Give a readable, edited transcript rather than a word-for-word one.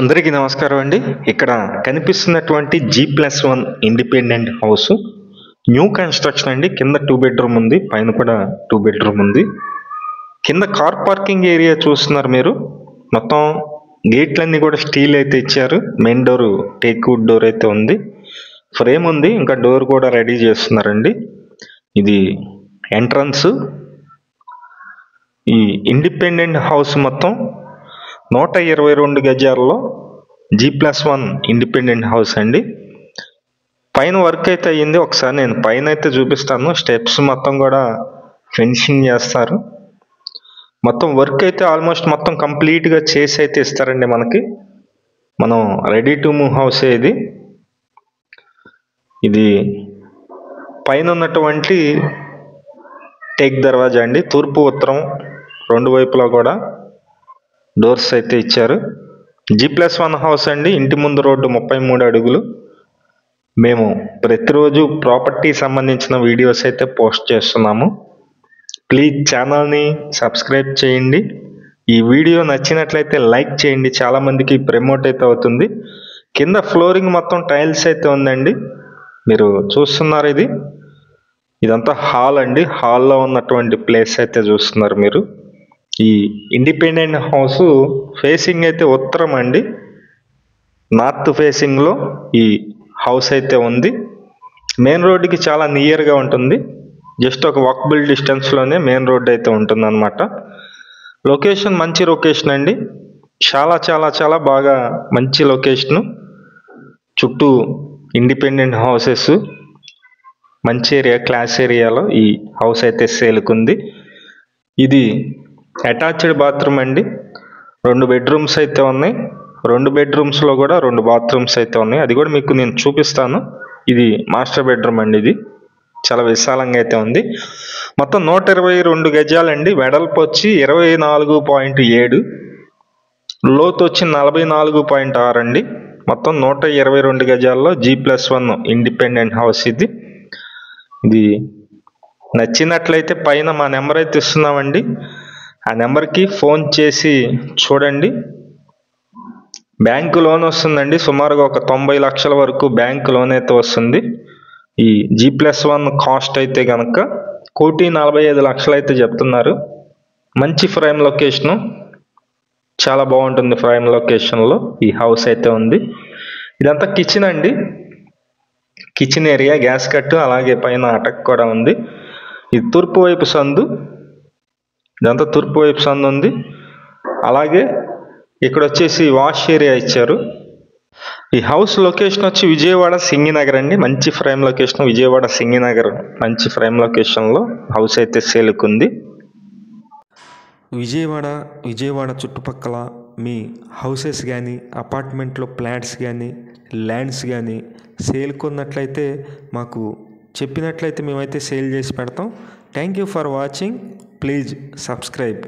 అందరికీ నమస్కారం అండి. ఇక్కడ కనిపిస్తున్నటువంటి G+1 independent house new construction అండి. కింద 2 బెడ్రూమ్ ఉంది, పైన కూడా 2 బెడ్రూమ్ ఉంది. కింద కార్ పార్కింగ్ ఏరియా చూస్తున్నారు మీరు. మొత్తం గేట్లన్నీ కూడా స్టీల్ అయితే ఇచ్చారు. Main door teak wood door అయితే ఉంది, ఫ్రేమ్ ఉంది, ఇంకా డోర్ కూడా రెడీ చేస్తున్నారండి. ఇది ఎంట్రన్స్. ఈ ఇండిపెండెంట్ హౌస్ మొత్తం 122 గజాల్లో G+1 ఇండిపెండెంట్ హౌస్ అండి. పైన వర్క్ అయితే అయ్యింది. ఒకసారి నేను పైన అయితే చూపిస్తాను. స్టెప్స్ మొత్తం కూడా ఫినిషింగ్ చేస్తారు. మొత్తం వర్క్ అయితే ఆల్మోస్ట్ మొత్తం కంప్లీట్గా చేసి అయితే ఇస్తారండి మనకి. మనం రెడీ టు మూవ్ హౌస్ ఇది. ఇది పైన ఉన్నటువంటి టేక్ దర్వాజా అండి. తూర్పు ఉత్తరం రెండు వైపులా కూడా డోర్స్ అయితే ఇచ్చారు. G+1 హౌస్ అండి. ఇంటి ముందు రోడ్డు 33 అడుగులు. మేము ప్రతిరోజు ప్రాపర్టీ సంబంధించిన వీడియోస్ అయితే పోస్ట్ చేస్తున్నాము. ప్లీజ్ ఛానల్ని సబ్స్క్రైబ్ చేయండి. ఈ వీడియో నచ్చినట్లయితే లైక్ చేయండి. చాలామందికి ప్రమోట్ అయితే అవుతుంది. కింద ఫ్లోరింగ్ మొత్తం టైల్స్ అయితే ఉందండి. మీరు చూస్తున్నారు, ఇదంతా హాల్ అండి. హాల్లో ఉన్నటువంటి ప్లేస్ అయితే చూస్తున్నారు మీరు. ఈ ఇండిపెండెంట్ హౌస్ ఫేసింగ్ అయితే ఉత్తరం అండి. నార్త్ ఫేసింగ్లో ఈ హౌస్ అయితే ఉంది. మెయిన్ రోడ్డుకి చాలా నియర్గా ఉంటుంది. జస్ట్ ఒక వాకబుల్ డిస్టెన్స్లోనే మెయిన్ రోడ్ అయితే ఉంటుంది అనమాట. లొకేషన్ మంచి లొకేషన్ అండి. చాలా చాలా చాలా బాగా మంచి లొకేషను. చుట్టూ ఇండిపెండెంట్ హౌసెస్, మంచి ఏరియా, క్లాస్ ఏరియాలో ఈ హౌస్ అయితే సేల్కుంది. ఇది అటాచ్డ్ బాత్రూమ్ అండి. 2 బెడ్రూమ్స్ అయితే ఉన్నాయి. 2 బెడ్రూమ్స్లో కూడా 2 బాత్రూమ్స్ అయితే ఉన్నాయి. అది కూడా మీకు నేను చూపిస్తాను. ఇది మాస్టర్ బెడ్రూమ్ అండి. ఇది చాలా విశాలంగా అయితే ఉంది. మొత్తం 122 గజాలండి. వెడల్పు వచ్చి 24.7, లోతు వచ్చి 44.6 అండి. మొత్తం 122 గజాల్లో G+1 ఇండిపెండెంట్ హౌస్ ఇది. ఇది నచ్చినట్లయితే పైన మా నెంబర్ అయితే ఇస్తున్నామండి. ఆ నెంబర్కి ఫోన్ చేసి చూడండి. బ్యాంకు లోన్ వస్తుందండి. సుమారుగా ఒక 90 లక్షల వరకు బ్యాంకు లోన్ అయితే వస్తుంది. ఈ G+1 కాస్ట్ అయితే కనుక 1,45,00,000 అయితే చెప్తున్నారు. మంచి ప్రైమ్ లొకేషను, చాలా బాగుంటుంది. ప్రైమ్ లొకేషన్లో ఈ హౌస్ అయితే ఉంది. ఇదంతా కిచెన్ అండి. కిచెన్ ఏరియా, గ్యాస్ కట్టు, అలాగే పైన అటక్ కూడా ఉంది. ఇది తూర్పు వైపు సందు. ఇదంతా తూర్పు వైపు సందు ఉంది. అలాగే ఇక్కడ వచ్చేసి వాష్ ఏరియా ఇచ్చారు. ఈ హౌస్ లొకేషన్ వచ్చి విజయవాడ సింగినగర్ అండి. మంచి ఫ్రేమ్ లొకేషన్. విజయవాడ సింగినగర్ మంచి ఫ్రేమ్ లొకేషన్లో హౌస్ అయితే సేల్కుంది. విజయవాడ చుట్టుపక్కల మీ హౌసెస్ కానీ, అపార్ట్మెంట్లో ఫ్లాట్స్ కానీ, ల్యాండ్స్ కానీ సేల్కున్నట్లయితే మాకు చెప్పినట్లయితే మేమైతే సేల్ చేసి పెడతాం. Thank you for watching. Please subscribe.